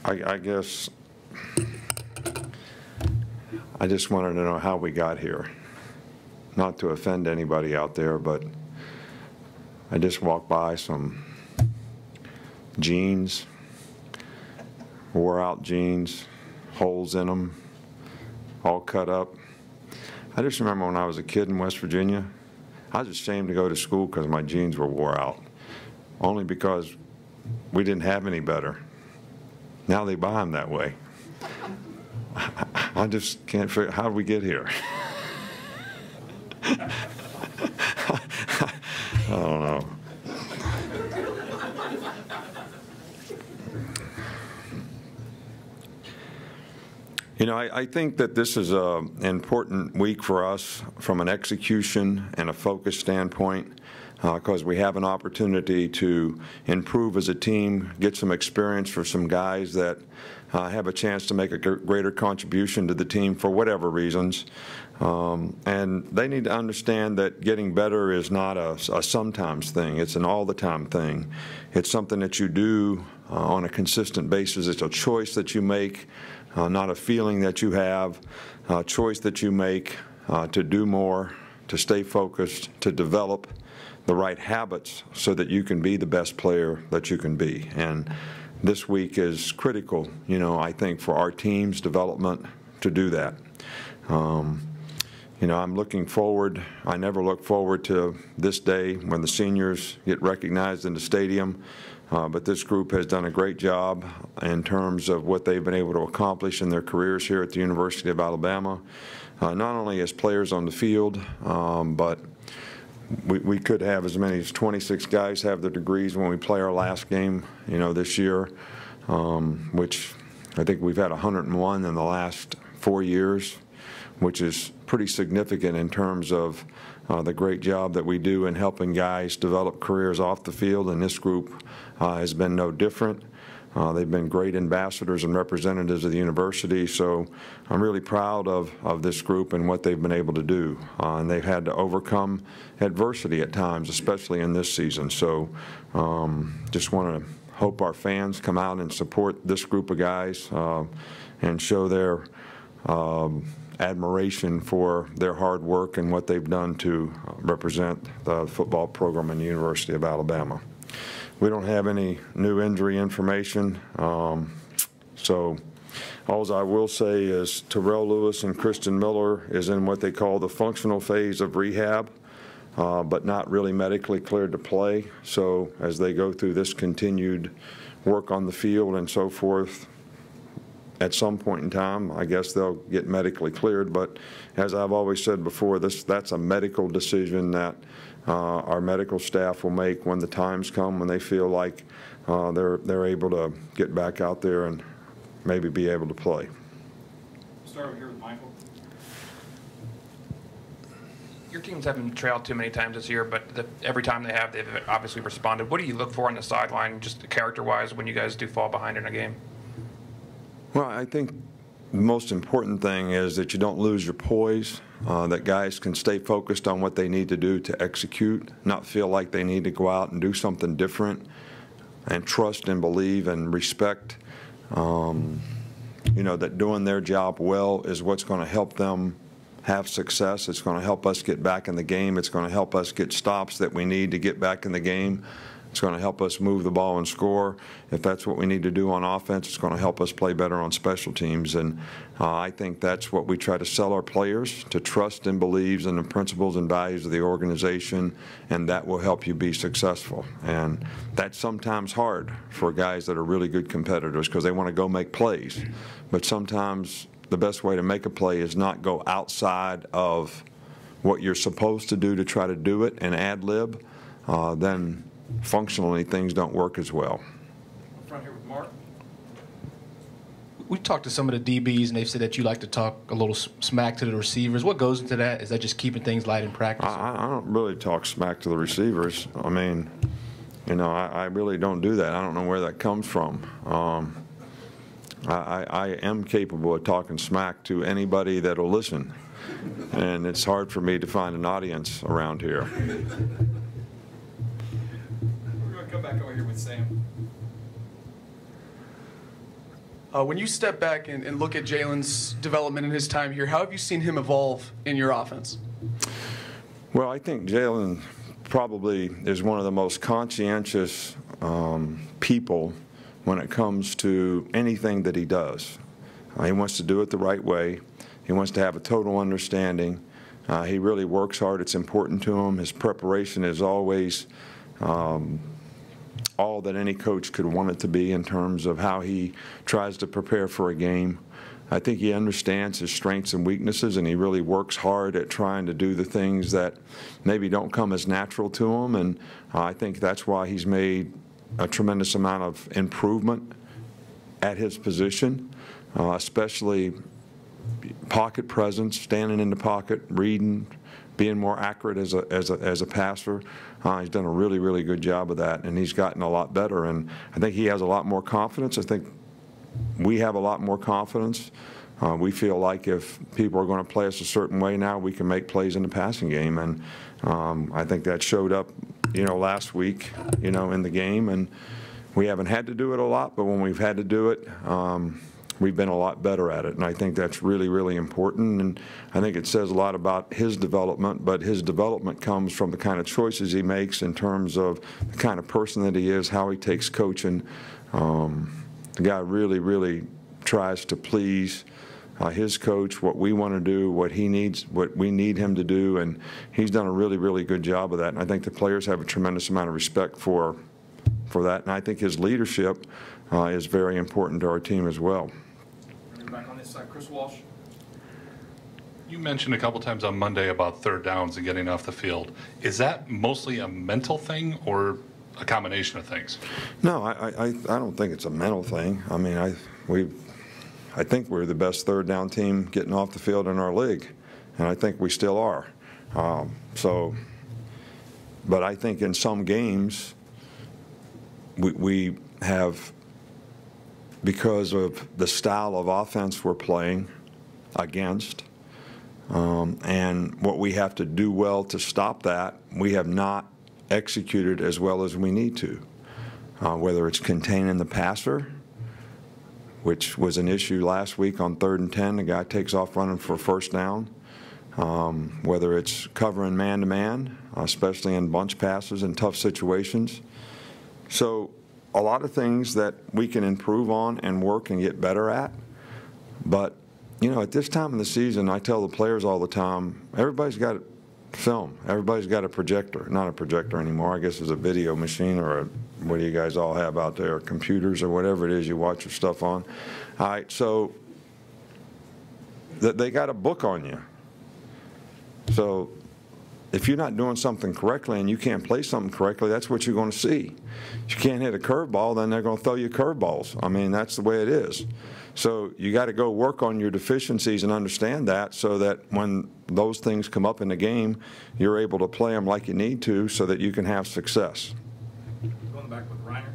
I guess I just wanted to know how we got here. Not to offend anybody out there, but I just walked by some jeans, wore out jeans, holes in them, all cut up. I just remember when I was a kid in West Virginia, I was ashamed to go to school because my jeans were wore out, only because we didn't have any better. Now they buy them that way. I just can't figure, how did we get here? I don't know. You know, I think that this is an important week for us from an execution and a focus standpoint, because we have an opportunity to improve as a team, get some experience for some guys that have a chance to make a greater contribution to the team for whatever reasons. And they need to understand that getting better is not a sometimes thing. It's an all-the-time thing. It's something that you do on a consistent basis. It's a choice that you make, not a feeling that you have, a choice that you make to do more, to stay focused, to develop the right habits so that you can be the best player that you can be. And this week is critical, you know, I think, for our team's development to do that. You know, I'm looking forward. I never look forward to this day when the seniors get recognized in the stadium, but this group has done a great job in terms of what they've been able to accomplish in their careers here at the University of Alabama, not only as players on the field, but we could have as many as 26 guys have their degrees when we play our last game, you know, this year, which I think we've had 101 in the last 4 years, which is pretty significant in terms of the great job that we do in helping guys develop careers off the field, and this group has been no different. They've been great ambassadors and representatives of the university, so I'm really proud of this group and what they've been able to do. And they've had to overcome adversity at times, especially in this season. So just want to hope our fans come out and support this group of guys and show their admiration for their hard work and what they've done to represent the football program in the University of Alabama. We don't have any new injury information, so all I will say is Terrell Lewis and Christian Miller is in what they call the functional phase of rehab, but not really medically cleared to play. So as they go through this continued work on the field and so forth, at some point in time, I guess they'll get medically cleared. But as I've always said before, that's a medical decision that our medical staff will make when the times come, when they feel like they're able to get back out there and maybe be able to play. Start over here with Michael. Your teams haven't trailed too many times this year, but every time they have, they've obviously responded. What do you look for on the sideline, just character-wise, when you guys do fall behind in a game? Well, I think the most important thing is that you don't lose your poise, that guys can stay focused on what they need to do to execute, not feel like they need to go out and do something different, and trust and believe and respect, you know, that doing their job well is what's going to help them have success. It's going to help us get back in the game. It's going to help us get stops that we need to get back in the game. It's going to help us move the ball and score. If that's what we need to do on offense, it's going to help us play better on special teams. And I think that's what we try to sell our players, to trust and believe in the principles and values of the organization, and that will help you be successful. And that's sometimes hard for guys that are really good competitors because they want to go make plays. But sometimes the best way to make a play is not go outside of what you're supposed to do to try to do it and ad lib. Then functionally things don't work as well. Front here with Mark. We talked to some of the DBs, and they've said that you like to talk a little smack to the receivers. What goes into that? Is that just keeping things light in practice? I don't really talk smack to the receivers. I mean, you know, I really don't do that. I don't know where that comes from. I am capable of talking smack to anybody that will listen, and it's hard for me to find an audience around here. We're going to come back over here with Sam. When you step back and look at Jalen's development in his time here, how have you seen him evolve in your offense? Well, I think Jalen probably is one of the most conscientious people when it comes to anything that he does. He wants to do it the right way. He wants to have a total understanding. He really works hard. It's important to him. His preparation is always all that any coach could want it to be in terms of how he tries to prepare for a game. I think he understands his strengths and weaknesses, and he really works hard at trying to do the things that maybe don't come as natural to him, and I think that's why he's made a tremendous amount of improvement at his position, especially pocket presence, standing in the pocket, reading, being more accurate as a passer. He's done a really, really good job of that, and he's gotten a lot better. And I think he has a lot more confidence. I think we have a lot more confidence. We feel like if people are going to play us a certain way now, we can make plays in the passing game. And I think that showed up, last week, in the game. And we haven't had to do it a lot, but when we've had to do it, we've been a lot better at it, and I think that's really, really important, and I think it says a lot about his development, but his development comes from the kind of choices he makes in terms of the kind of person that he is, how he takes coaching. The guy really, really tries to please his coach, what we want to do, what he needs, what we need him to do, and he's done a really, really good job of that, and I think the players have a tremendous amount of respect for that, and I think his leadership is very important to our team as well. Back on this side, Chris Walsh. You mentioned a couple times on Monday about third downs and getting off the field. Is that mostly a mental thing or a combination of things? No, I don't think it's a mental thing. I mean, I think we're the best third down team getting off the field in our league, and I think we still are. But I think in some games we have, because of the style of offense we're playing against, and what we have to do well to stop that, we have not executed as well as we need to. Whether it's containing the passer, which was an issue last week on 3rd and 10, the guy takes off running for a first down. Whether it's covering man-to-man, especially in bunch passes in tough situations. So a lot of things that we can improve on and work and get better at. But, at this time of the season, I tell the players all the time, everybody's got film. Everybody's got a projector. Not a projector anymore. I guess it's a video machine, or what do you guys all have out there, computers or whatever it is you watch your stuff on. All right, so they got a book on you. So if you're not doing something correctly and you can't play something correctly, that's what you're going to see. If you can't hit a curveball, then they're going to throw you curveballs. I mean, that's the way it is. So you got to go work on your deficiencies and understand that, so that when those things come up in the game, you're able to play them like you need to, so that you can have success. Going back with Reiner.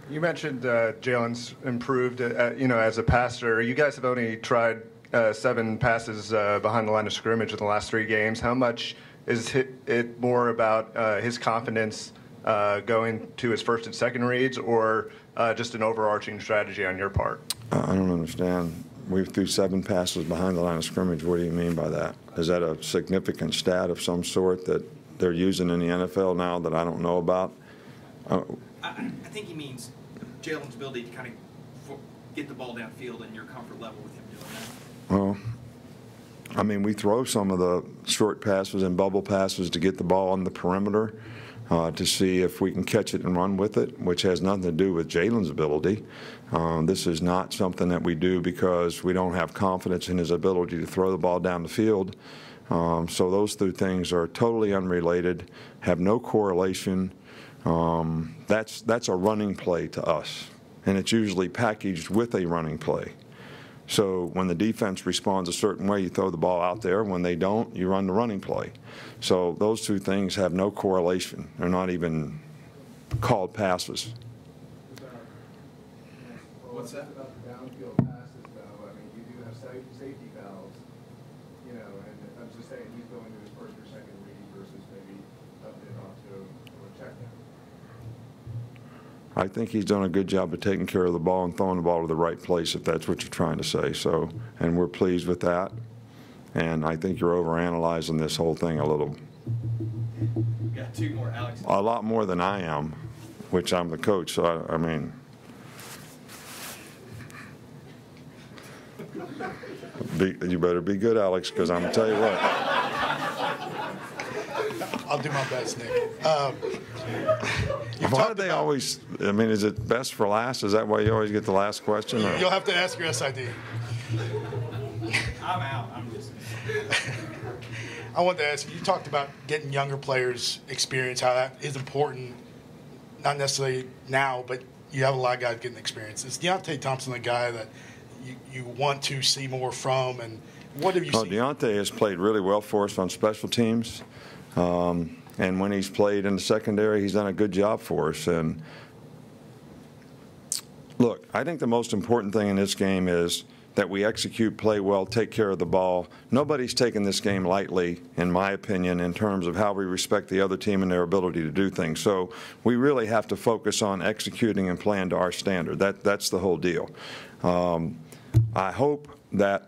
You mentioned Jalen's improved, as a passer. You guys have only tried 7 passes behind the line of scrimmage in the last 3 games. How much is it more about his confidence going to his first and second reads, or just an overarching strategy on your part? I don't understand. We threw 7 passes behind the line of scrimmage. What do you mean by that? Is that a significant stat of some sort that they're using in the NFL now that I don't know about? I think he means Jalen's ability to kind of get the ball downfield and your comfort level with him doing that. Well, I mean, we throw some of the short passes and bubble passes to get the ball on the perimeter to see if we can catch it and run with it, which has nothing to do with Jalen's ability. This is not something that we do because we don't have confidence in his ability to throw the ball down the field. So those 2 things are totally unrelated, have no correlation. That's a running play to us, and it's usually packaged with a running play. So when the defense responds a certain way, you throw the ball out there. When they don't, you run the running play. So those 2 things have no correlation. They're not even called passes. What's that? About the downfield passes, though. I mean, you do have safety valves, and I'm just saying he's going to his first or second read versus maybe up it onto a check down. I think he's done a good job of taking care of the ball and throwing the ball to the right place, if that's what you're trying to say. So, and we're pleased with that. And I think you're overanalyzing this whole thing a little. Got two more, Alex. A lot more than I am, which I'm the coach, so I mean. You better be good, Alex, because I'm going to tell you what. I'll do my best, Nick. Why do they always, I mean, is it best for last? Is that why you always get the last question? Or? You'll have to ask your SID. I'm out. I'm just. I wanted to ask you talked about getting younger players experience, how that is important, not necessarily now, but you have a lot of guys getting experience. Is Deontay Thompson a guy that you want to see more from, and what have you seen? Deontay has played really well for us on special teams, and when he's played in the secondary, he's done a good job for us. And look, I think the most important thing in this game is that we execute, play well, take care of the ball. Nobody's taken this game lightly, in my opinion, in terms of how we respect the other team and their ability to do things. So we really have to focus on executing and playing to our standard. That's the whole deal. I hope that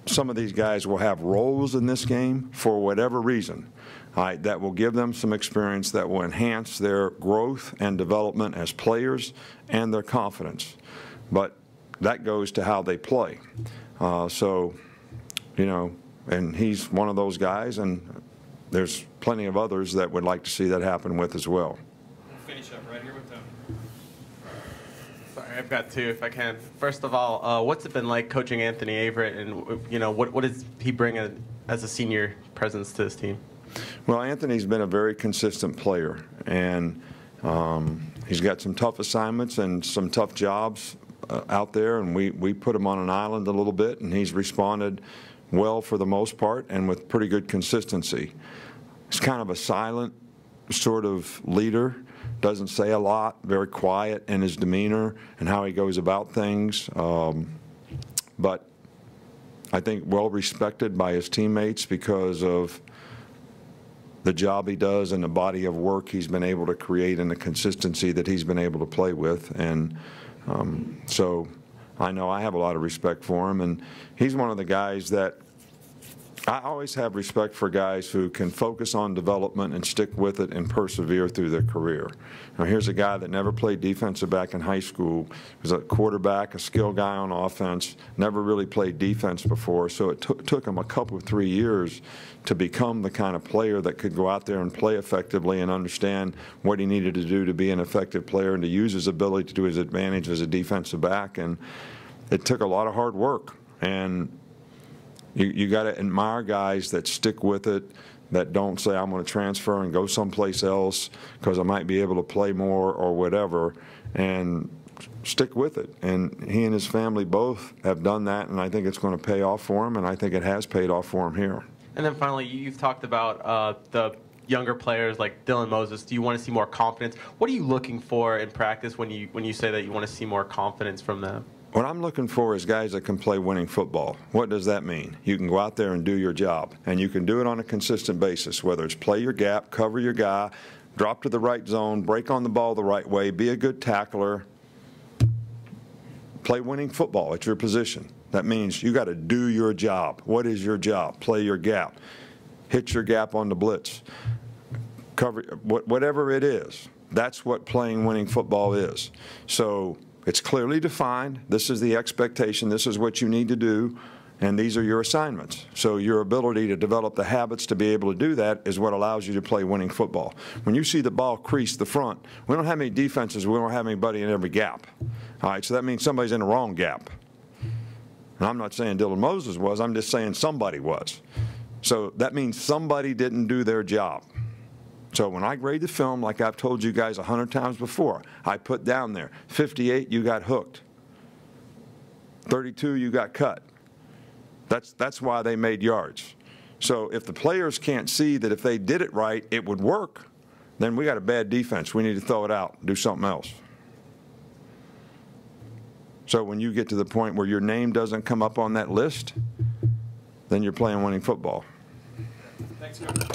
some of these guys will have roles in this game for whatever reason. That will give them some experience that will enhance their growth and development as players and their confidence. But that goes to how they play. So, you know, and he's one of those guys, and there's plenty of others that would like to see that happen with as well. We'll finish up right here with Tony. Sorry, I've got two if I can. First of all, what's it been like coaching Anthony Averett, and you know, what does he bring as a senior presence to this team? Well, Anthony's been a very consistent player, and he's got some tough assignments and some tough jobs out there, and we put him on an island a little bit, and he's responded well for the most part and with pretty good consistency. He's kind of a silent sort of leader, doesn't say a lot, very quiet in his demeanor and how he goes about things, but I think well respected by his teammates because of the job he does and the body of work he's been able to create and the consistency that he's been able to play with. And so I know I have a lot of respect for him, and he's one of the guys that I always have respect for, guys who can focus on development and stick with it and persevere through their career. Now, here's a guy that never played defensive back in high school, was a quarterback, a skill guy on offense, never really played defense before, so it took him a couple of 3 years to become the kind of player that could go out there and play effectively and understand what he needed to do to be an effective player and to use his ability to his advantage as a defensive back. And it took a lot of hard work. And you got to admire guys that stick with it, that don't say, I'm going to transfer and go someplace else because I might be able to play more or whatever, and stick with it. And he and his family both have done that, and I think it's going to pay off for him, and I think it has paid off for him here. And then finally, you've talked about the younger players like Dylan Moses. Do you want to see more confidence? What are you looking for in practice when you say that you want to see more confidence from them? What I'm looking for is guys that can play winning football. What does that mean? You can go out there and do your job, and you can do it on a consistent basis, whether it's play your gap, cover your guy, drop to the right zone, break on the ball the right way, be a good tackler, play winning football at your position. That means you got to do your job. What is your job? Play your gap. Hit your gap on the blitz. Cover whatever it is. That's what playing winning football is. So it's clearly defined. This is the expectation. This is what you need to do, and these are your assignments. So your ability to develop the habits to be able to do that is what allows you to play winning football. When you see the ball crease the front, we don't have any defenses. We don't have anybody in every gap. All right, so that means somebody's in the wrong gap. And I'm not saying Dylan Moses was. I'm just saying somebody was. So that means somebody didn't do their job. So when I grade the film, like I've told you guys 100 times before, I put down there, 58, you got hooked. 32, you got cut. That's why they made yards. So if the players can't see that if they did it right, it would work, then we got a bad defense. We need to throw it out, do something else. So when you get to the point where your name doesn't come up on that list, then you're playing winning football. Thanks, Coach.